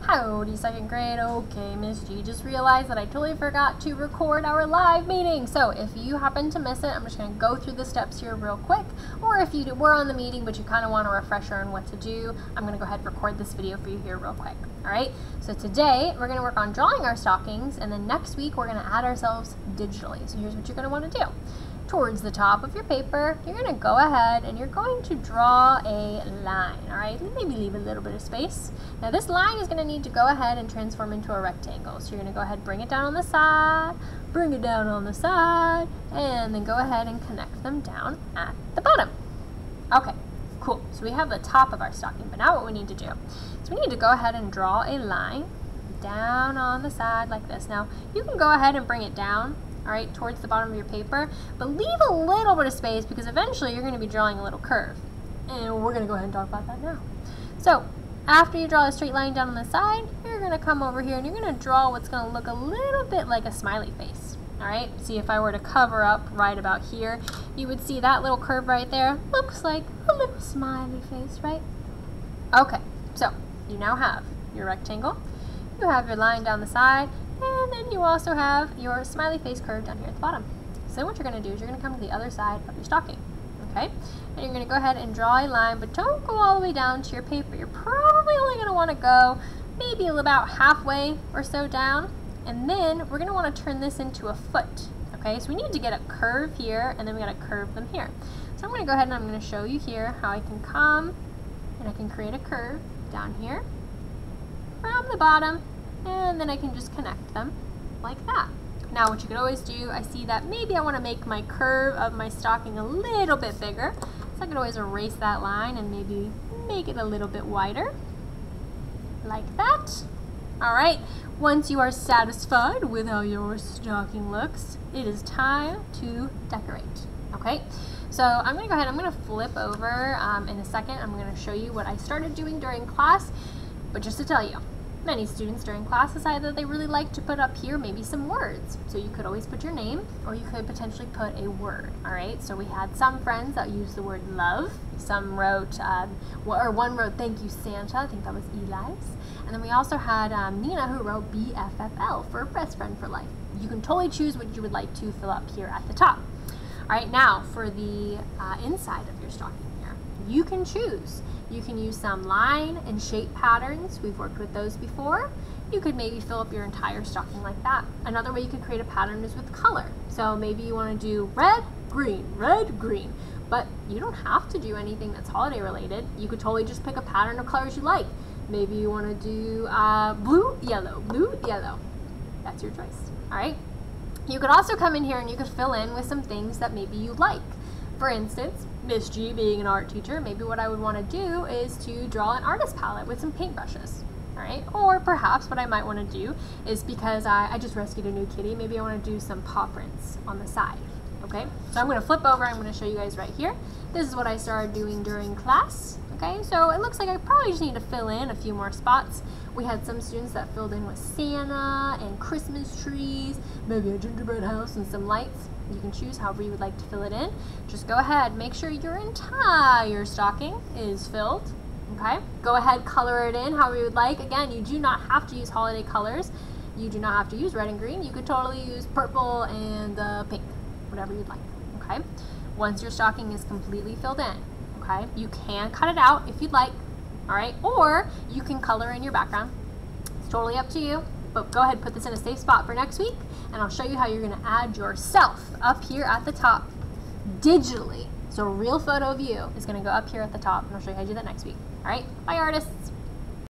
Howdy, second grade. Okay, Miss G, just realized that I totally forgot to record our live meeting. So if you happen to miss it, I'm just going to go through the steps here real quick. Or if you were on the meeting but you kind of want a refresher on what to do, I'm going to go ahead and record this video for you here real quick. Alright, so today we're going to work on drawing our stockings, and then next week we're going to add ourselves digitally. So here's what you're going to want to do. Towards the top of your paper, you're going to go ahead and you're going to draw a line, alright? Maybe leave a little bit of space. Now this line is going to need to go ahead and transform into a rectangle. So you're going to go ahead and bring it down on the side, bring it down on the side, and then go ahead and connect them down at the bottom. Okay, cool. So we have the top of our stocking, but now what we need to do is we need to go ahead and draw a line down on the side like this. Now you can go ahead and bring it down, alright, towards the bottom of your paper, but leave a little bit of space because eventually you're going to be drawing a little curve. And we're going to go ahead and talk about that now. So, after you draw a straight line down on the side, you're going to come over here and you're going to draw what's going to look a little bit like a smiley face. Alright, see, if I were to cover up right about here, you would see that little curve right there. Looks like a little smiley face, right? Okay, so you now have your rectangle, you have your line down the side, and then you also have your smiley face curve down here at the bottom. So what you're going to do is you're going to come to the other side of your stocking, okay? And you're going to go ahead and draw a line, but don't go all the way down to your paper. You're probably only going to want to go maybe about halfway or so down, and then we're going to want to turn this into a foot, okay? So we need to get a curve here, and then we got to curve them here. So I'm going to go ahead and I'm going to show you here how I can come and I can create a curve down here from the bottom, and then I can just connect them like that. Now what you could always do, I see that maybe I want to make my curve of my stocking a little bit bigger, so I could always erase that line and maybe make it a little bit wider, like that. Alright, once you are satisfied with how your stocking looks, it is time to decorate. Okay, so I'm going to go ahead, I'm going to flip over in a second. I'm going to show you what I started doing during class, but just to tell you, many students during class decided that they really like to put up here maybe some words. So you could always put your name, or you could potentially put a word, alright? So we had some friends that used the word love. Some wrote, one wrote thank you Santa, I think that was Eli's. And then we also had Nina who wrote BFFL for best friend for life. You can totally choose what you would like to fill up here at the top. Alright, now for the inside of your stocking here, you can choose. You can use some line and shape patterns. We've worked with those before. You could maybe fill up your entire stocking like that. Another way you could create a pattern is with color. So maybe you want to do red, green, but you don't have to do anything that's holiday related. You could totally just pick a pattern of colors you like. Maybe you want to do blue, yellow. That's your choice, all right? You could also come in here and you could fill in with some things that maybe you like. For instance, Miss G being an art teacher, maybe what I would want to do is to draw an artist palette with some paintbrushes, alright? Or perhaps what I might want to do is, because I just rescued a new kitty, maybe I want to do some paw prints on the side, okay? So I'm going to flip over, I'm going to show you guys right here. This is what I started doing during class, okay? So it looks like I probably just need to fill in a few more spots. We had some students that filled in with Santa and Christmas trees, maybe a gingerbread house and some lights. You can choose however you would like to fill it in. Just go ahead, make sure your entire stocking is filled, okay? Go ahead, color it in however you would like. Again, you do not have to use holiday colors. You do not have to use red and green. You could totally use purple and pink, whatever you'd like, okay? Once your stocking is completely filled in, okay, you can cut it out if you'd like, all right? Or you can color in your background. It's totally up to you. But go ahead and put this in a safe spot for next week, and I'll show you how you're going to add yourself up here at the top digitally. So a real photo of you is going to go up here at the top, and I'll show you how to do that next week. All right, bye artists.